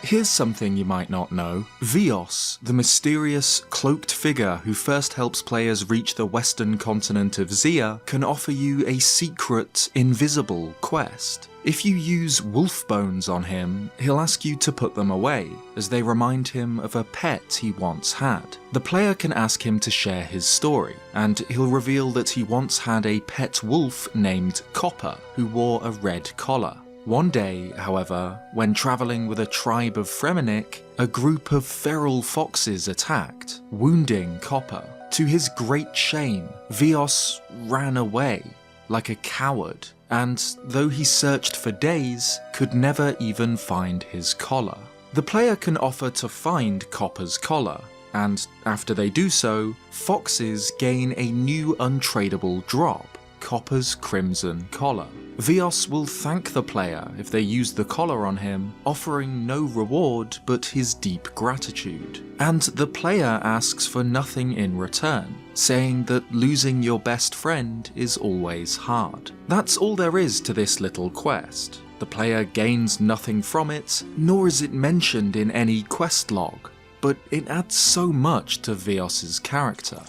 Here's something you might not know. Vios, the mysterious, cloaked figure who first helps players reach the western continent of Zia, can offer you a secret, invisible quest. If you use wolf bones on him, he'll ask you to put them away, as they remind him of a pet he once had. The player can ask him to share his story, and he'll reveal that he once had a pet wolf named Copper, who wore a red collar. One day, however, when travelling with a tribe of Fremennik, a group of feral foxes attacked, wounding Copper. To his great shame, Vios ran away, like a coward, and though he searched for days, could never even find his collar. The player can offer to find Copper's collar, and after they do so, foxes gain a new untradeable drop, Copper's crimson collar. Vios will thank the player if they use the collar on him, offering no reward but his deep gratitude. And the player asks for nothing in return, saying that losing your best friend is always hard. That's all there is to this little quest. The player gains nothing from it, nor is it mentioned in any quest log, but it adds so much to Vios's character.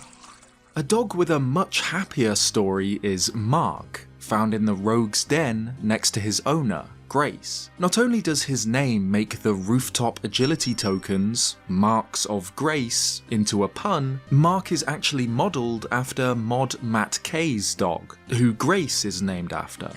A dog with a much happier story is Mark, found in the Rogue's Den next to his owner, Grace. Not only does his name make the rooftop agility tokens, Marks of Grace, into a pun, Mark is actually modelled after mod Matt Kay's dog, who Grace is named after.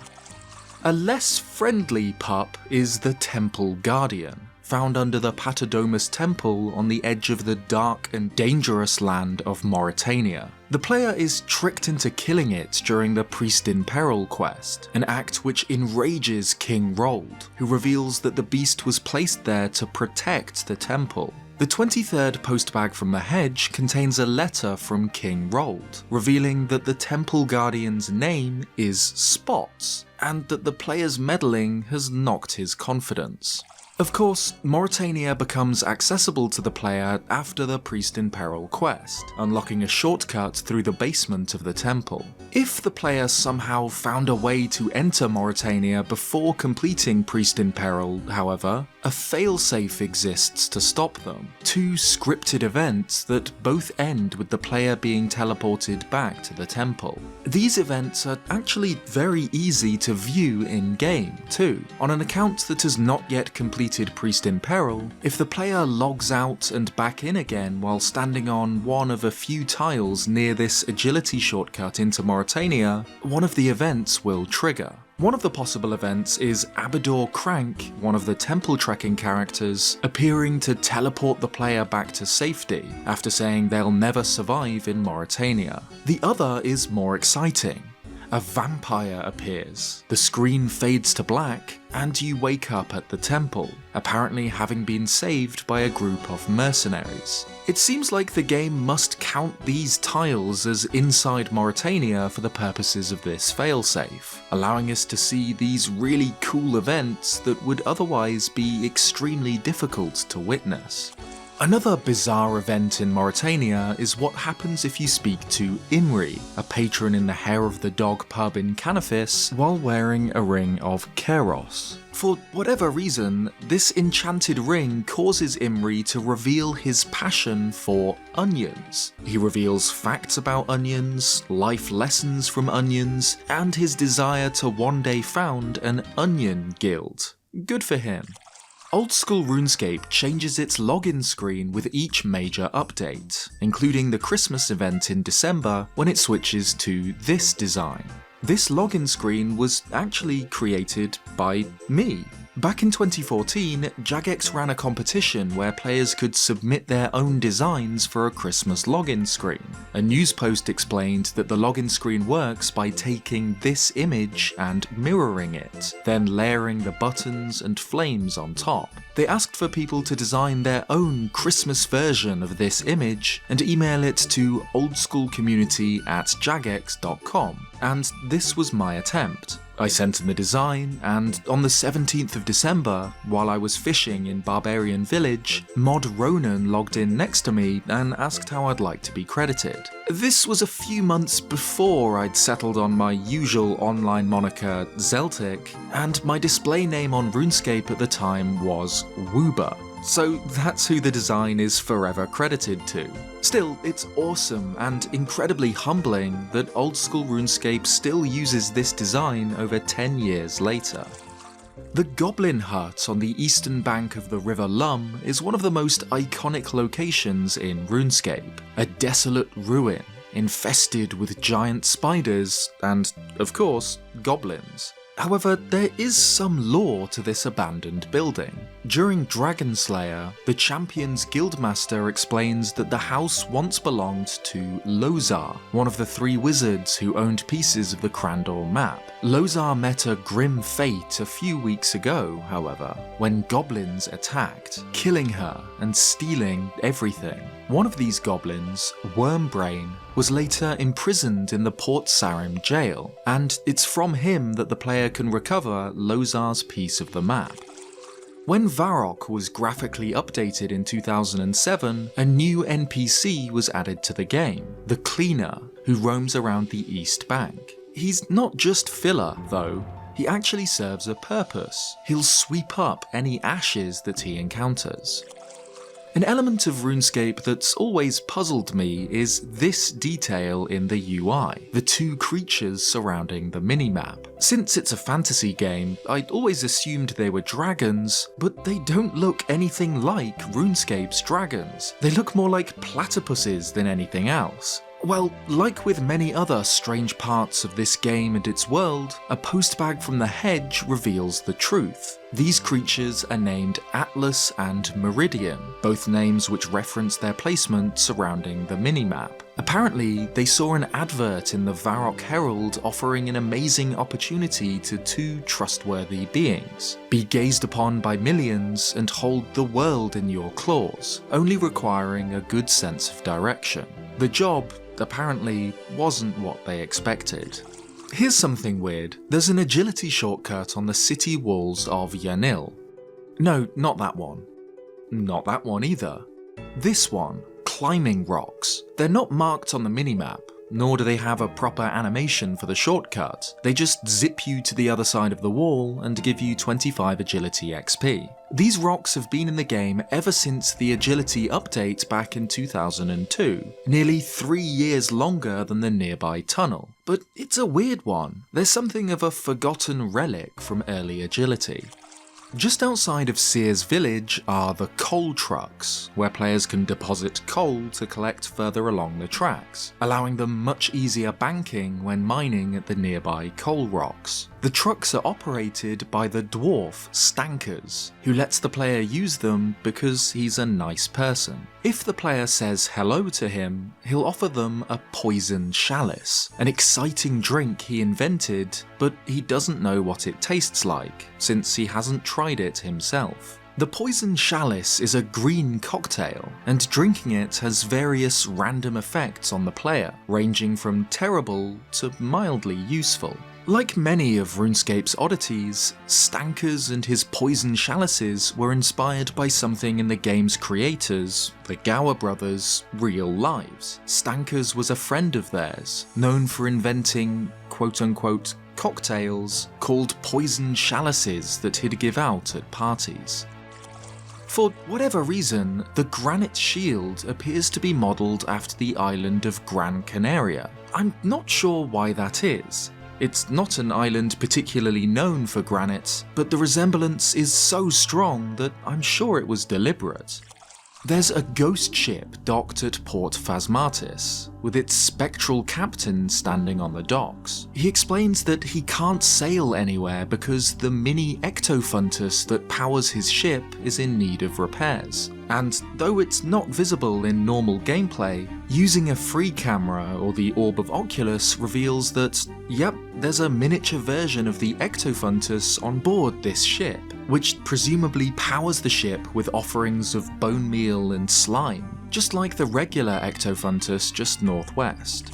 A less friendly pup is the Temple Guardian, found under the Patadomus Temple on the edge of the dark and dangerous land of Morytania. The player is tricked into killing it during the Priest in Peril quest, an act which enrages King Rold, who reveals that the beast was placed there to protect the temple. The 23rd postbag from the hedge contains a letter from King Rold, revealing that the Temple Guardian's name is Spots, and that the player's meddling has knocked his confidence. Of course, Morytania becomes accessible to the player after the Priest in Peril quest, unlocking a shortcut through the basement of the temple. If the player somehow found a way to enter Morytania before completing Priest in Peril, however, a failsafe exists to stop them. Two scripted events that both end with the player being teleported back to the temple. These events are actually very easy to view in-game, too. On an account that has not yet completed Priest in Peril, if the player logs out and back in again while standing on one of a few tiles near this agility shortcut into Morytania, one of the events will trigger. One of the possible events is Abador Crank, one of the temple trekking characters, appearing to teleport the player back to safety after saying they'll never survive in Morytania. The other is more exciting. A vampire appears, the screen fades to black, and you wake up at the temple, apparently having been saved by a group of mercenaries. It seems like the game must count these tiles as inside Morytania for the purposes of this failsafe, allowing us to see these really cool events that would otherwise be extremely difficult to witness. Another bizarre event in Morytania is what happens if you speak to Enry, a patron in the Hair of the Dog pub in Canifis, while wearing a ring of Keros. For whatever reason, this enchanted ring causes Imri to reveal his passion for onions. He reveals facts about onions, life lessons from onions, and his desire to one day found an onion guild. Good for him. OldSchool RuneScape changes its login screen with each major update, including the Christmas event in December when it switches to this design. This login screen was actually created by me. Back in 2014, Jagex ran a competition where players could submit their own designs for a Christmas login screen. A news post explained that the login screen works by taking this image and mirroring it, then layering the buttons and flames on top. They asked for people to design their own Christmas version of this image and email it to oldschoolcommunity@jagex.com, and this was my attempt. I sent in the design, and on the 17th of December, while I was fishing in Barbarian Village, Mod Ronan logged in next to me and asked how I'd like to be credited. This was a few months before I'd settled on my usual online moniker Zeltic, and my display name on RuneScape at the time was Woober. So that's who the design is forever credited to. Still, it's awesome and incredibly humbling that OldSchool RuneScape still uses this design over 10 years later. The Goblin Hut on the eastern bank of the River Lum is one of the most iconic locations in RuneScape, a desolate ruin infested with giant spiders and, of course, goblins. However, there is some lore to this abandoned building. During Dragon Slayer, the Champion's Guildmaster explains that the house once belonged to Lozar, one of the 3 wizards who owned pieces of the Crandor map. Lozar met a grim fate a few weeks ago, however, when goblins attacked, killing her and stealing everything. One of these goblins, Wormbrain, was later imprisoned in the Port Sarim jail, and it's from him that the player can recover Lozar's piece of the map. When Varrock was graphically updated in 2007, a new NPC was added to the game, the Cleaner, who roams around the East Bank. He's not just filler, though. He actually serves a purpose. He'll sweep up any ashes that he encounters. An element of RuneScape that's always puzzled me is this detail in the UI, the 2 creatures surrounding the minimap. Since it's a fantasy game, I'd always assumed they were dragons, but they don't look anything like RuneScape's dragons. They look more like platypuses than anything else. Well, like with many other strange parts of this game and its world, a postbag from the hedge reveals the truth. These creatures are named Atlas and Meridian, both names which reference their placement surrounding the minimap. Apparently, they saw an advert in the Varrock Herald offering an amazing opportunity to 2 trustworthy beings. Be gazed upon by millions and hold the world in your claws, only requiring a good sense of direction. The job apparently wasn't what they expected. Here's something weird. There's an agility shortcut on the city walls of Yanil. No, not that one. Not that one either. This one, climbing rocks. They're not marked on the minimap, nor do they have a proper animation for the shortcut. They just zip you to the other side of the wall and give you 25 agility XP. These rocks have been in the game ever since the agility update back in 2002, nearly 3 years longer than the nearby tunnel. But it's a weird one. There's something of a forgotten relic from early agility. Just outside of Sears Village are the coal trucks, where players can deposit coal to collect further along the tracks, allowing them much easier banking when mining at the nearby coal rocks. The trucks are operated by the dwarf Stankers, who lets the player use them because he's a nice person. If the player says hello to him, he'll offer them a poison chalice, an exciting drink he invented, but he doesn't know what it tastes like, since he hasn't tried it himself. The poison chalice is a green cocktail, and drinking it has various random effects on the player, ranging from terrible to mildly useful. Like many of RuneScape's oddities, Stankers and his poison chalices were inspired by something in the game's creators, the Gower brothers' real lives. Stankers was a friend of theirs, known for inventing quote-unquote cocktails called poison chalices that he'd give out at parties. For whatever reason, the Granite shield appears to be modelled after the island of Gran Canaria. I'm not sure why that is. It's not an island particularly known for granite, but the resemblance is so strong that I'm sure it was deliberate. There's a ghost ship docked at Port Phasmatys, with its spectral captain standing on the docks. He explains that he can't sail anywhere because the mini ectofuntus that powers his ship is in need of repairs. And though it's not visible in normal gameplay, using a free camera or the Orb of Oculus reveals that, yep, there's a miniature version of the ectofuntus on board this ship, which presumably powers the ship with offerings of bone meal and slime, just like the regular ectofuntus just northwest.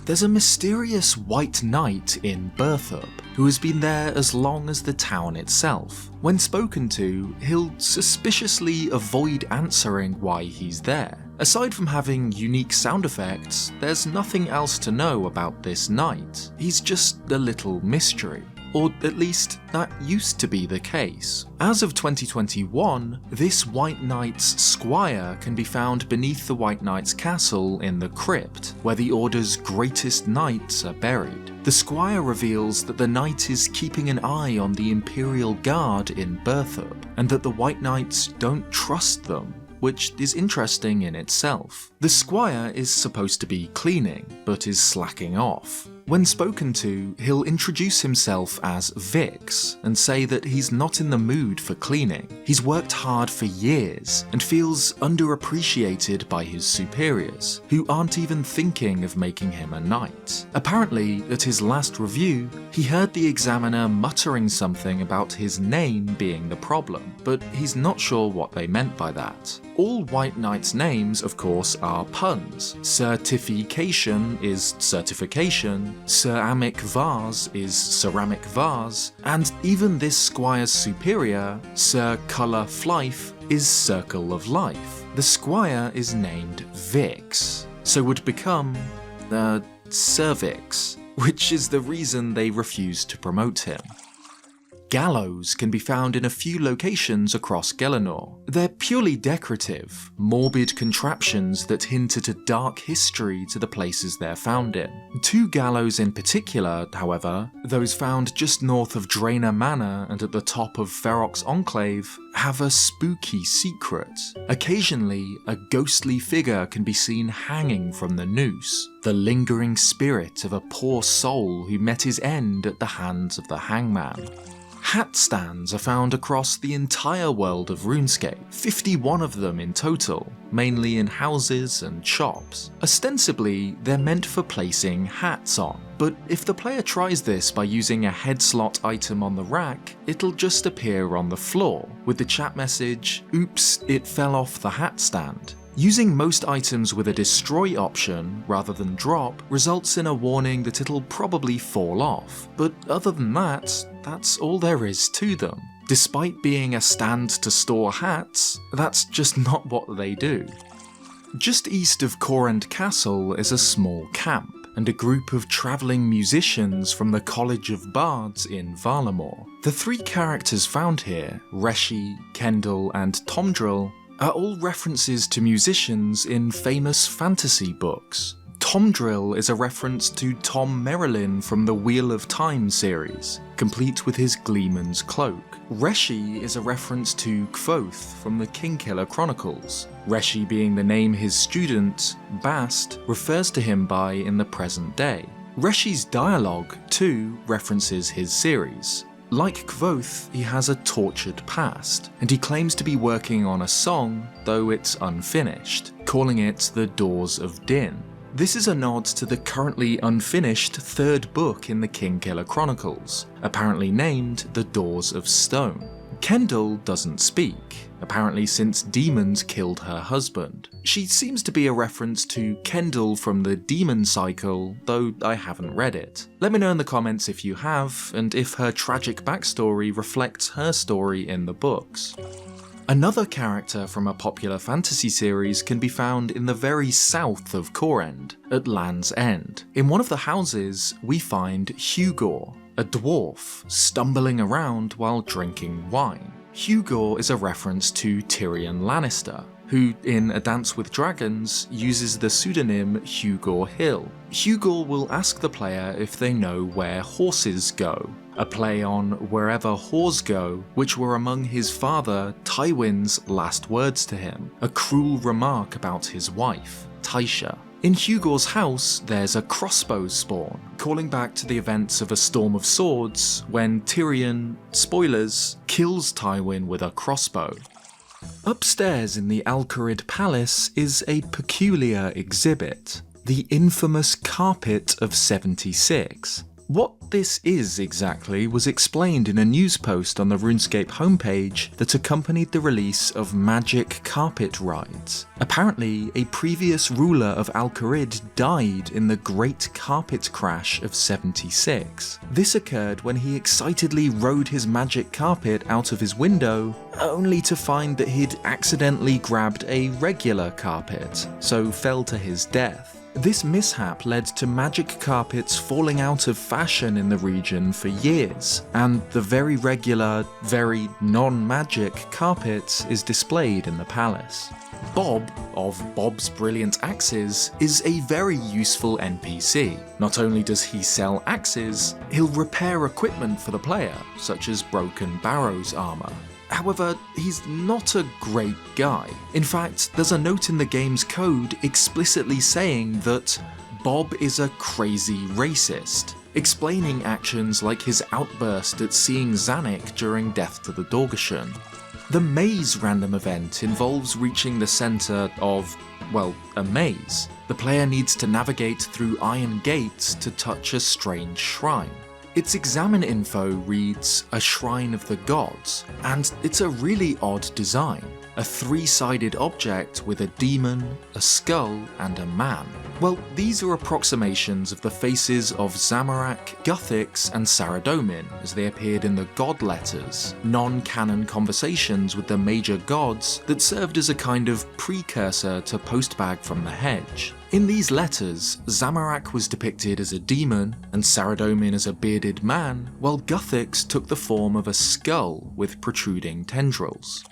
There's a mysterious white knight in Berthup, who has been there as long as the town itself. When spoken to, he'll suspiciously avoid answering why he's there. Aside from having unique sound effects, there's nothing else to know about this knight. He's just a little mystery. Or at least, that used to be the case. As of 2021, this White Knight's squire can be found beneath the White Knight's castle in the crypt, where the Order's greatest knights are buried. The squire reveals that the knight is keeping an eye on the Imperial Guard in Berthab, and that the White Knights don't trust them, which is interesting in itself. The squire is supposed to be cleaning, but is slacking off. When spoken to, he'll introduce himself as Vix and say that he's not in the mood for cleaning. He's worked hard for years and feels underappreciated by his superiors, who aren't even thinking of making him a knight. Apparently, at his last review, he heard the examiner muttering something about his name being the problem, but he's not sure what they meant by that. All White Knights' names, of course, are puns. Certification is certification, ceramic vase is ceramic vase, and even this squire's superior, Sir Colour Flife, is Circle of Life. The squire is named Vix, so would become, Cervix, which is the reason they refused to promote him. Gallows can be found in a few locations across Gelenor. They're purely decorative, morbid contraptions that hint at a dark history to the places they're found in. Two gallows in particular, however, those found just north of Draenor Manor and at the top of Varrock's enclave, have a spooky secret. Occasionally, a ghostly figure can be seen hanging from the noose, the lingering spirit of a poor soul who met his end at the hands of the hangman. Hatstands are found across the entire world of RuneScape, 51 of them in total, mainly in houses and shops. Ostensibly, they're meant for placing hats on, but if the player tries this by using a head slot item on the rack, it'll just appear on the floor, with the chat message, "Oops, it fell off the hat stand." Using most items with a destroy option rather than drop results in a warning that it'll probably fall off, but other than that, that's all there is to them. Despite being a stand to store hats, that's just not what they do. Just east of Corend Castle is a small camp, and a group of travelling musicians from the College of Bards in Varlamore. The three characters found here, Reshi, Kendall and Tomdrill, are all references to musicians in famous fantasy books. Tomdrill is a reference to Tom Merrilin from the Wheel of Time series, complete with his Gleeman's cloak. Reshi is a reference to Kvothe from the Kingkiller Chronicles. Reshi being the name his student, Bast, refers to him by in the present day. Reshi's dialogue, too, references his series. Like Kvothe, he has a tortured past, and he claims to be working on a song, though it's unfinished, calling it The Doors of Din. This is a nod to the currently unfinished third book in the Kingkiller Chronicles, apparently named The Doors of Stone. Kendall doesn't speak, apparently since demons killed her husband. She seems to be a reference to Kendall from the Demon Cycle, though I haven't read it. Let me know in the comments if you have, and if her tragic backstory reflects her story in the books. Another character from a popular fantasy series can be found in the very south of Corend, at Land's End. In one of the houses, we find Hugor, a dwarf, stumbling around while drinking wine. Hugor is a reference to Tyrion Lannister, who, in A Dance with Dragons, uses the pseudonym Hugor Hill. Hugor will ask the player if they know where horses go, a play on wherever whores go, which were among his father Tywin's last words to him, a cruel remark about his wife, Tysha. In Hugor's house, there's a crossbow spawn, calling back to the events of A Storm of Swords, when Tyrion, spoilers, kills Tywin with a crossbow. Upstairs in the Alcarid Palace is a peculiar exhibit, the infamous Carpet of 76. What this is exactly was explained in a news post on the RuneScape homepage that accompanied the release of Magic Carpet Rides. Apparently, a previous ruler of Al-Kharid died in the Great Carpet Crash of 76. This occurred when he excitedly rode his magic carpet out of his window, only to find that he'd accidentally grabbed a regular carpet, so fell to his death. This mishap led to magic carpets falling out of fashion in the region for years, and the very regular, very non-magic carpet is displayed in the palace. Bob, of Bob's Brilliant Axes, is a very useful NPC. Not only does he sell axes, he'll repair equipment for the player, such as broken Barrow's armor. However, he's not a great guy. In fact, there's a note in the game's code explicitly saying that Bob is a crazy racist, explaining actions like his outburst at seeing Zanuck during Death to the Dorgashan. The maze random event involves reaching the center of, well, a maze. The player needs to navigate through iron gates to touch a strange shrine. Its examine info reads, "A Shrine of the Gods," and it's a really odd design. A three-sided object with a demon, a skull, and a man. Well, these are approximations of the faces of Zamorak, Guthix, and Saradomin as they appeared in the God Letters, non-canon conversations with the major gods that served as a kind of precursor to Postbag from the Hedge. In these letters, Zamorak was depicted as a demon and Saradomin as a bearded man, while Guthix took the form of a skull with protruding tendrils.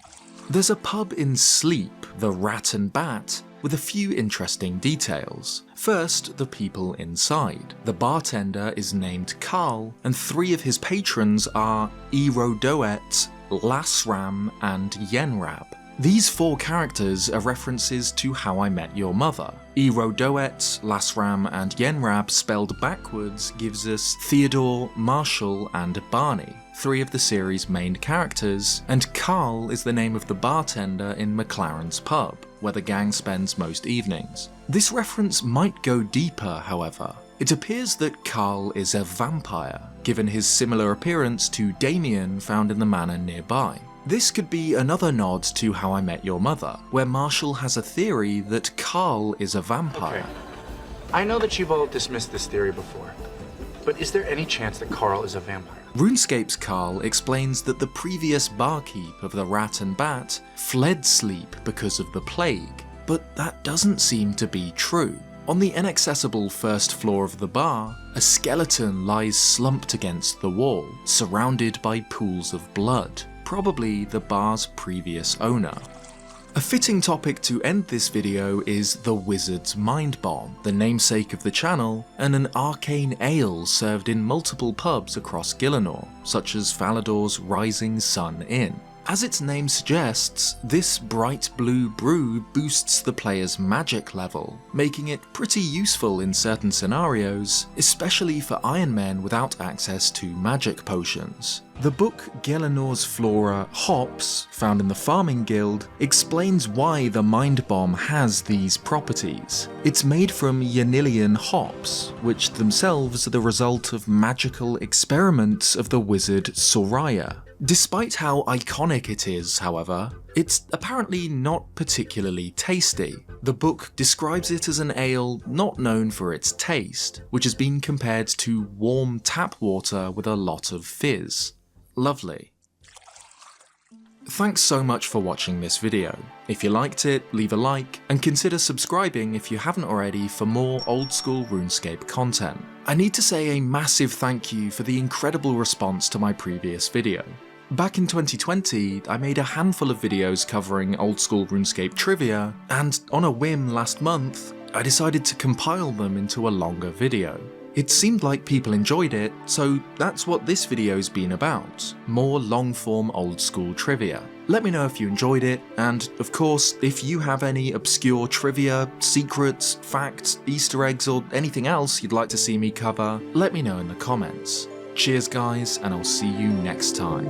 There's a pub in Sleep, the Rat and Bat, with a few interesting details. First, the people inside. The bartender is named Carl, and three of his patrons are Erodoet, Lasram, and Yenrab. These four characters are references to How I Met Your Mother. Erodoet, Lasram, and Yenrab spelled backwards gives us Theodore, Marshall, and Barney, three of the series' main characters, and Carl is the name of the bartender in McLaren's pub, where the gang spends most evenings. This reference might go deeper, however. It appears that Carl is a vampire, given his similar appearance to Damien found in the manor nearby. This could be another nod to How I Met Your Mother, where Marshall has a theory that Carl is a vampire. Okay. I know that you've all dismissed this theory before, but is there any chance that Carl is a vampire? RuneScape's Carl explains that the previous barkeep of the Rat and Bat fled Sleep because of the plague, but that doesn't seem to be true. On the inaccessible first floor of the bar, a skeleton lies slumped against the wall, surrounded by pools of blood, probably the bar's previous owner. A fitting topic to end this video is the Wizard's Mind Bomb, the namesake of the channel, and an arcane ale served in multiple pubs across Gielinor, such as Falador's Rising Sun Inn. As its name suggests, this bright blue brew boosts the player's magic level, making it pretty useful in certain scenarios, especially for Iron Men without access to magic potions. The book Gielinor's Flora Hops, found in the Farming Guild, explains why the Mind Bomb has these properties. It's made from Yanilian hops, which themselves are the result of magical experiments of the wizard Soraya. Despite how iconic it is, however, it's apparently not particularly tasty. The book describes it as an ale not known for its taste, which has been compared to warm tap water with a lot of fizz. Lovely. Thanks so much for watching this video. If you liked it, leave a like, and consider subscribing if you haven't already for more old school RuneScape content. I need to say a massive thank you for the incredible response to my previous video. Back in 2020, I made a handful of videos covering old school RuneScape trivia, and on a whim last month, I decided to compile them into a longer video. It seemed like people enjoyed it, so that's what this video's been about, more long-form old school trivia. Let me know if you enjoyed it, and of course, if you have any obscure trivia, secrets, facts, Easter eggs, or anything else you'd like to see me cover, let me know in the comments. Cheers guys, and I'll see you next time.